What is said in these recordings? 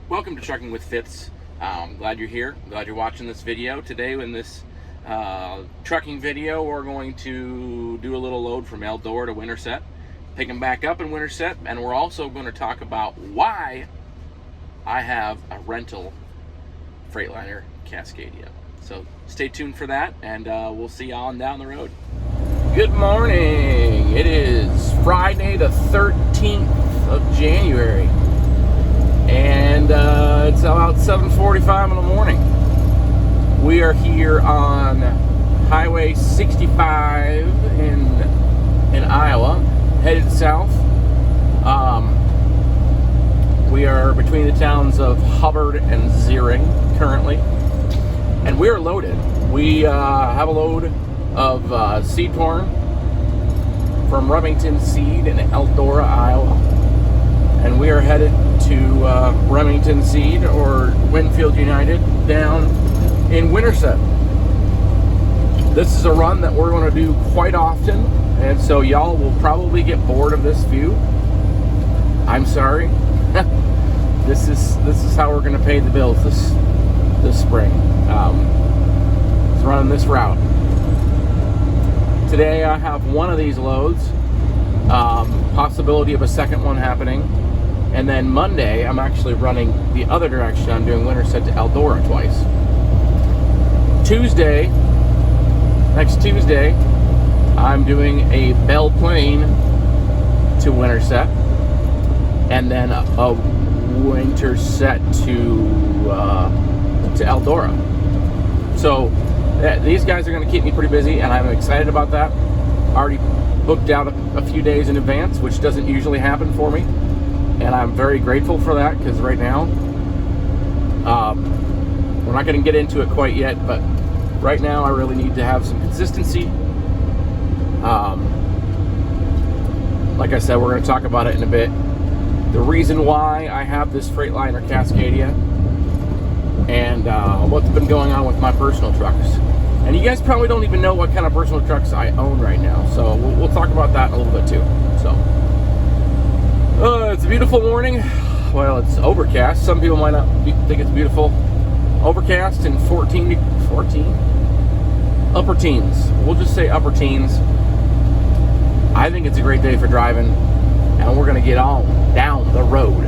Welcome to Trucking with Fitz. Glad you're here. Glad you're watching this video. Today in this trucking video, we're going to do a little load from Eldora to Winterset, pick them back up in Winterset, and we're also going to talk about why I have a rental Freightliner Cascadia. So stay tuned for that, and we'll see y'all on down the road. Good morning. It is Friday the 13th of January. And it's about 7:45 in the morning. We are here on Highway 65 in Iowa, headed south. We are between the towns of Hubbard and Ziering currently, and we are loaded. We have a load of seed corn from Remington Seed in Eldora, Iowa, and we are headed to Remington Seed or Winfield United down in Winterset. This is a run that we're going to do quite often, and so y'all will probably get bored of this view. I'm sorry. This is how we're going to pay the bills this spring. It's running this route. Today I have one of these loads, possibility of a second one happening. And then Monday, I'm actually running the other direction. I'm doing Winterset to Eldora twice. Next Tuesday, I'm doing a Belle Plaine to Winterset, and then a Winterset to Eldora. So these guys are going to keep me pretty busy, and I'm excited about that. Already booked out a few days in advance, which doesn't usually happen for me. And I'm very grateful for that, because right now, we're not going to get into it quite yet, but right now I really need to have some consistency. Like I said, we're going to talk about it in a bit. The reason why I have this Freightliner Cascadia and what's been going on with my personal trucks. And you guys probably don't even know what kind of personal trucks I own right now, so we'll talk about that in a little bit too. So. It's a beautiful morning. Well, it's overcast. Some people might not think it's beautiful. Overcast and 14? Upper teens. We'll just say upper teens. I think it's a great day for driving, and we're going to get on down the road.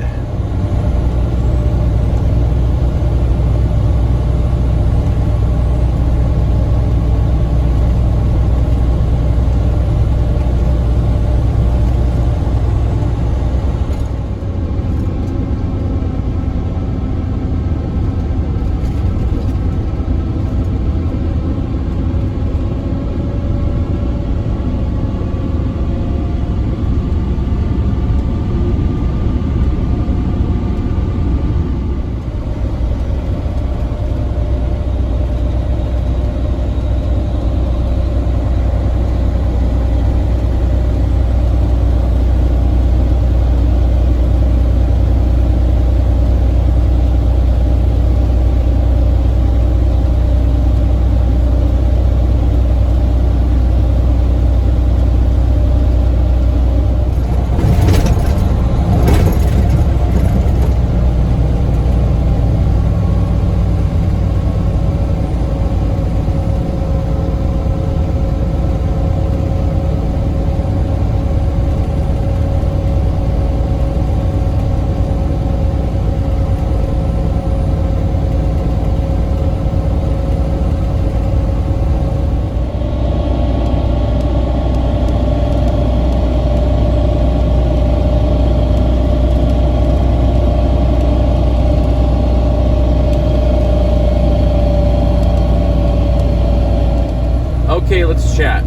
Okay, let's chat.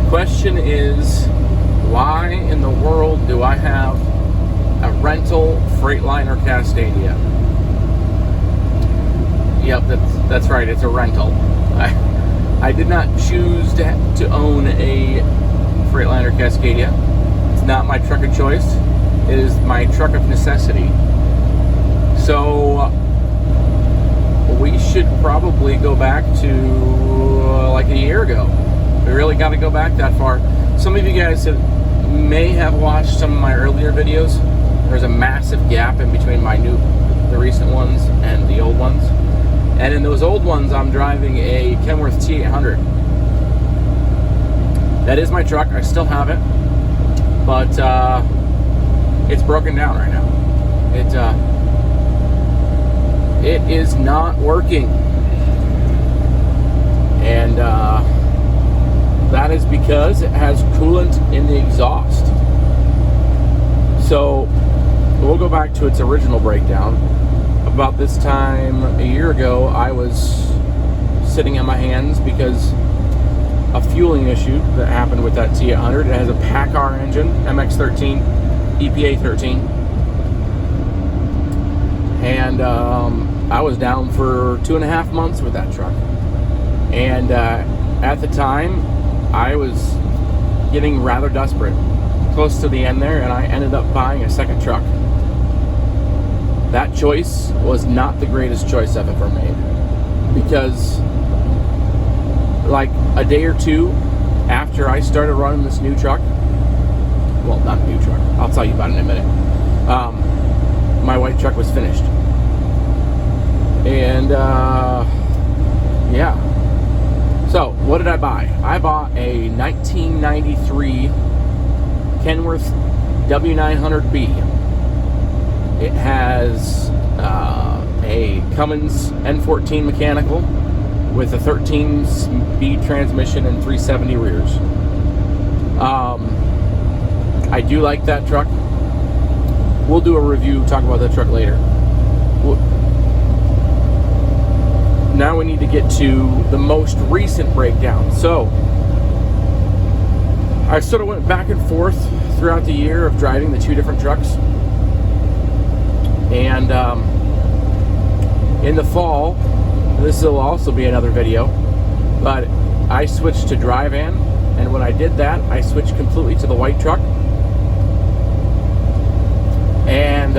Question is, why in the world do I have a rental Freightliner Cascadia? Yep, that's right, it's a rental. I did not choose to own a Freightliner Cascadia. It's not my truck of choice. It is my truck of necessity. So we should probably go back to like a year ago. We really got to go back that far. Some of you guys may have watched some of my earlier videos. There's a massive gap in between my new And in those old ones, I'm driving a Kenworth T800. That is my truck. I still have it, but it's broken down right now. It is not working, and that is because it has coolant in the exhaust. So we'll go back to its original breakdown. About this time a year ago, I was sitting on my hands because a fueling issue that happened with that T800. It has a PACCAR engine, MX-13, EPA 13. And I was down for 2.5 months with that truck. And at the time, I was getting rather desperate, close to the end there, and I ended up buying a second truck. That choice was not the greatest choice I've ever made, because like a day or two after I started running this new truck, well, not new truck, I'll tell you about it in a minute, my white truck was finished. And yeah, so what did I buy? I bought a 1993 Kenworth W900B. It has a Cummins N14 mechanical with a 13-speed transmission and 370 rears. I do like that truck. We'll do a review, talk about that truck later. Now we need to get to the most recent breakdown. So I sort of went back and forth throughout the year of driving the two different trucks. And in the fall, this will also be another video, but I switched to dry van, and when I did that, I switched completely to the white truck. And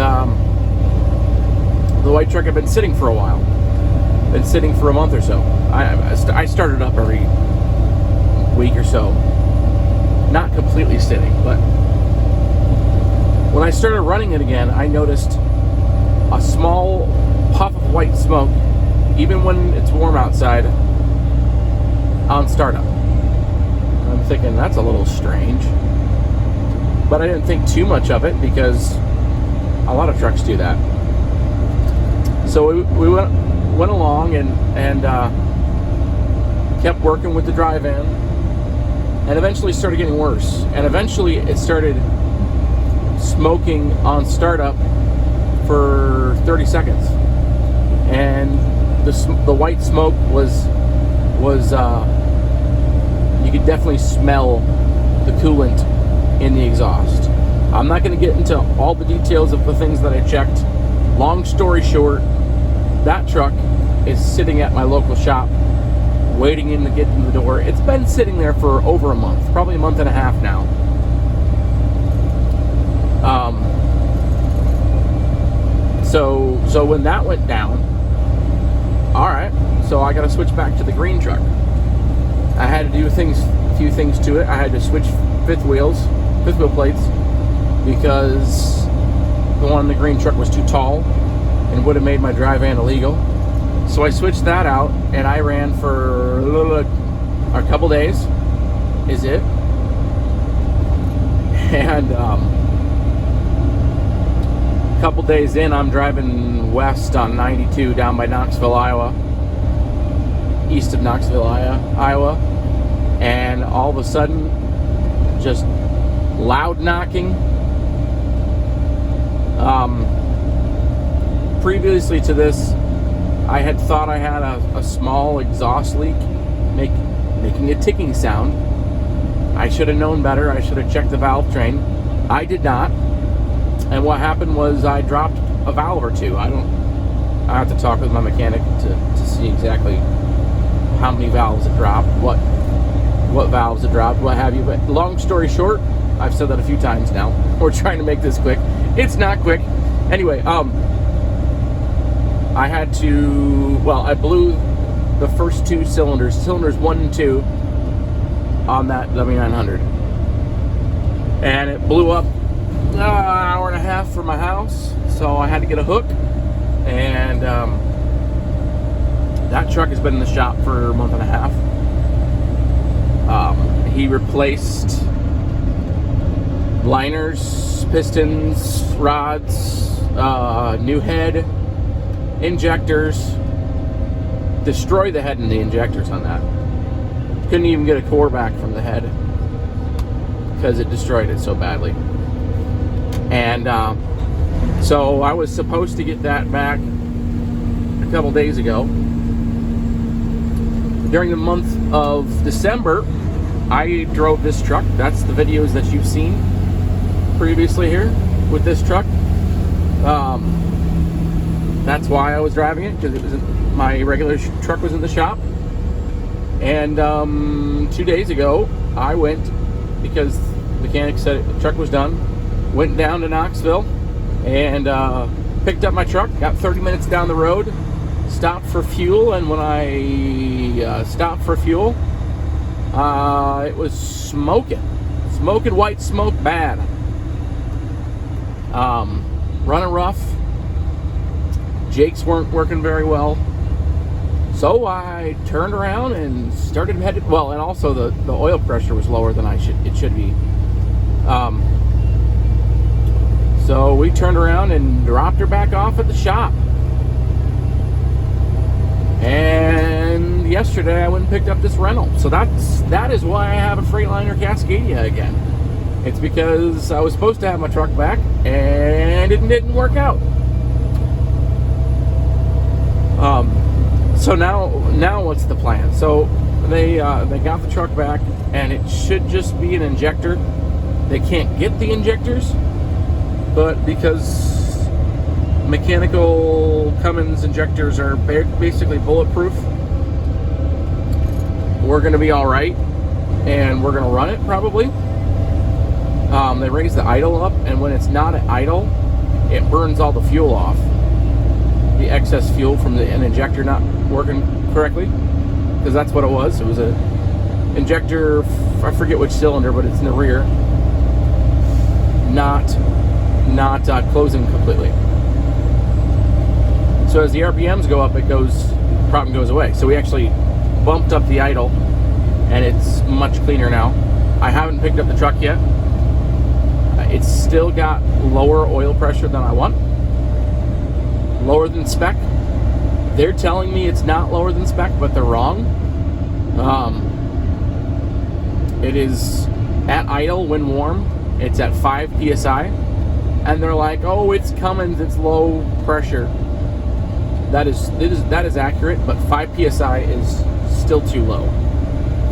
the white truck had been sitting for a while, been sitting for a month or so. I started up every week or so, not completely sitting, but when I started running it again, I noticed a small puff of white smoke, even when it's warm outside, on startup. I'm thinking, that's a little strange. But I didn't think too much of it because a lot of trucks do that. So we went along and kept working with the dry van, and eventually started getting worse. And eventually it started smoking on startup for 30 seconds, and the white smoke was you could definitely smell the coolant in the exhaust. I'm not going to get into all the details of the things that I checked. Long story short, that truck is sitting at my local shop waiting to get in the door. It's been sitting there for over a month, probably a month and a half now. So when that went down, all right, so I got to switch back to the green truck. I had to do a few things to it. I had to switch fifth wheel plates, because the one in the green truck was too tall and would have made my dry van illegal. So I switched that out, and I ran for a couple days, is it? And a couple days in, I'm driving west on 92 down by Knoxville, Iowa, east of Knoxville, Iowa, and all of a sudden, just loud knocking. Previously to this, I had thought I had a small exhaust leak making a ticking sound. I should have known better. I should have checked the valve train. I did not. And what happened was I dropped a valve or two. I have to talk with my mechanic to see exactly how many valves it dropped, what valves it dropped, what have you. But long story short, I've said that a few times now. We're trying to make this quick. It's not quick. Anyway, I had to, I blew the first two cylinders 1 and 2, on that W900. And it blew up an hour and a half from my house, so I had to get a hook and That truck has been in the shop for a month and a half. He replaced liners, pistons, rods, new head, injectors. Destroyed the head and the injectors on that. Couldn't even get a core back from the head because it destroyed it so badly. And so I was supposed to get that back a couple days ago. During the month of December, I drove this truck. That's the videos that you've seen previously here with this truck. That's why I was driving it, because it was my regular truck was in the shop. And 2 days ago, I went, because the mechanic said the truck was done, went down to Knoxville and picked up my truck. Got 30 minutes down the road, stopped for fuel, and when I stopped for fuel, it was smoking white smoke bad. Running rough. Jakes weren't working very well. So I turned around and started headed, well, and also the oil pressure was lower than it should be. So we turned around and dropped her back off at the shop. And yesterday I went and picked up this rental. So that is why I have a Freightliner Cascadia again. It's because I was supposed to have my truck back and it didn't work out. So now what's the plan? So they got the truck back, and it should just be an injector. They can't get the injectors, but because mechanical Cummins injectors are basically bulletproof, we're going to be all right, and we're going to run it probably. They raise the idle up, and when it's not at idle, it burns all the fuel off. The excess fuel from an injector not working correctly, because that's what it was. It was a injector, I forget which cylinder, but it's in the rear, not closing completely. So as the RPMs go up, the problem goes away. So we actually bumped up the idle, and it's much cleaner now. I haven't picked up the truck yet. It's still got lower oil pressure than I want. Lower than spec. They're telling me it's not lower than spec, but they're wrong. It is at idle when warm. It's at 5 psi, and they're like, "Oh, it's Cummins, it's low pressure." That is accurate, but 5 psi is still too low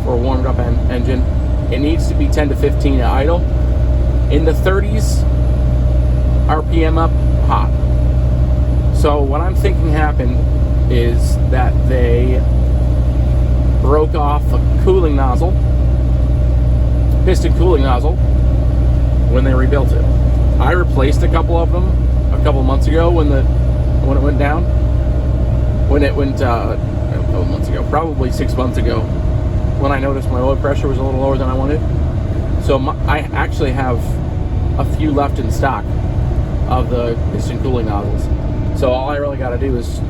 for a warmed up engine. It needs to be 10 to 15 at idle. In the 30s, RPM up, hot. So what I'm thinking happened is that they broke off a cooling nozzle, piston cooling nozzle, when they rebuilt it. I replaced a couple of them a couple months ago when it went down. When it went a couple months ago, probably 6 months ago, when I noticed my oil pressure was a little lower than I wanted. So I actually have a few left in stock of the piston cooling nozzles. So all I really got to do is,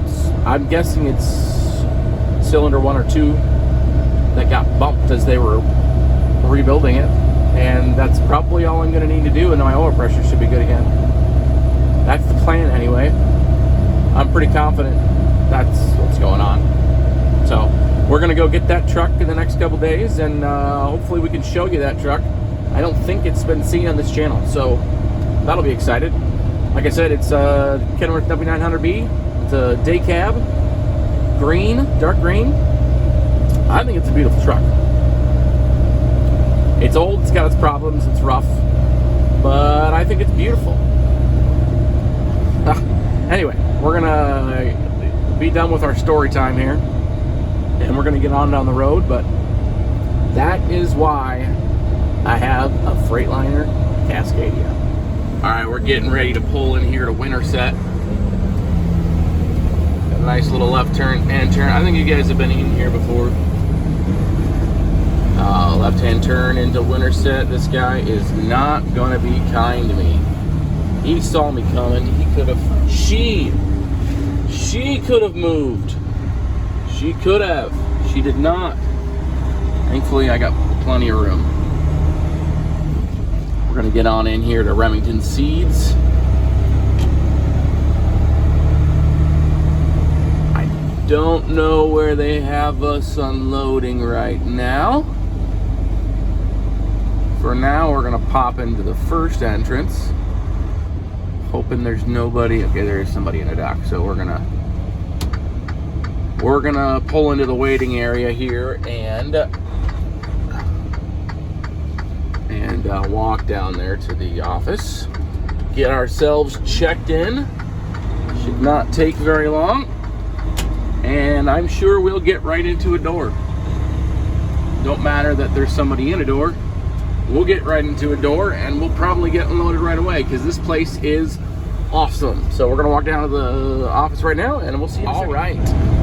I'm guessing it's cylinder 1 or 2 that got bumped as they were rebuilding it, and that's probably all I'm going to need to do, and my oil pressure should be good again. That's the plan anyway. I'm pretty confident that's what's going on. So we're going to go get that truck in the next couple days, and hopefully we can show you that truck. I don't think it's been seen on this channel, so that'll be excited. Like I said, it's a Kenworth W900B. It's a day cab, green, dark green. I think it's a beautiful truck. It's old, it's got its problems, it's rough, but I think it's beautiful. Anyway, we're gonna be done with our story time here, and we're gonna get on down the road, but that is why I have a Freightliner Cascadia. Alright, we're getting ready to pull in here to Winterset. A nice little left turn and turn. I think you guys have been in here before. Left-hand turn into Winterset. This guy is not going to be kind to me. He saw me coming. He could have... She could have moved. She could have. She did not. Thankfully, I got plenty of room. We're going to get on in here to Remington Seeds. I don't know where they have us unloading right now. For now, we're going to pop into the first entrance. Hoping there's nobody. Okay, there is somebody in the dock, so we're gonna pull into the waiting area here and walk down there to the office, get ourselves checked in. Should not take very long, and I'm sure we'll get right into a door. Don't matter that there's somebody in a door. We'll get right into a door, and we'll probably get unloaded right away because this place is awesome. So we're gonna walk down to the office right now, and we'll see you in a second. All right.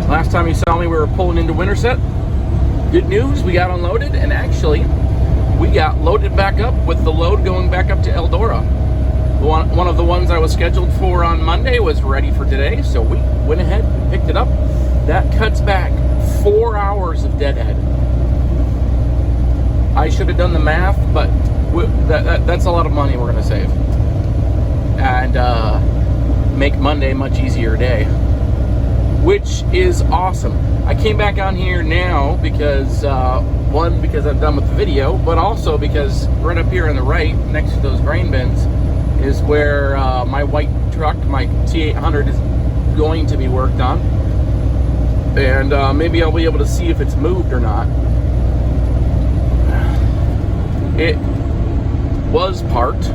Last time you saw me, we were pulling into Winterset. Good news, we got unloaded, and actually, we got loaded back up with the load going back up to Eldora. One of the ones I was scheduled for on Monday was ready for today, so we went ahead and picked it up. That cuts back 4 hours of deadhead. I should have done the math, but that's a lot of money we're going to save. And make Monday a much easier day. Which is awesome. I came back on here now because, one, because I'm done with the video, but also because right up here on the right, next to those grain bins, is where my white truck, my T800, is going to be worked on. And maybe I'll be able to see if it's moved or not. It was parked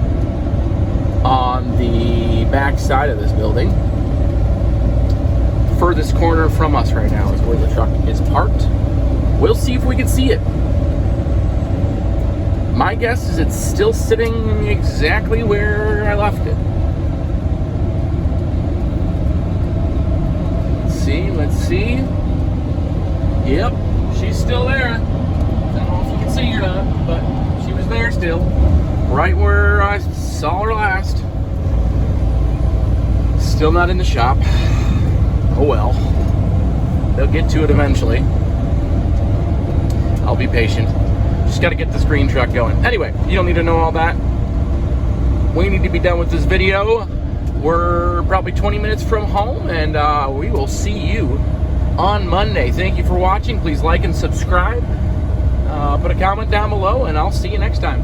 on the back side of this building. Furthest corner from us right now is where the truck is parked. We'll see if we can see it. My guess is it's still sitting exactly where I left it. Let's see. Yep, she's still there. I don't know if you can see her or not, but she was there still, right where I saw her last. Still not in the shop. Oh well, they'll get to it eventually. I'll be patient. Just got to get this green truck going. Anyway, you don't need to know all that. We need to be done with this video. We're probably 20 minutes from home, and we will see you on Monday. Thank you for watching. Please like and subscribe. Put a comment down below, and I'll see you next time.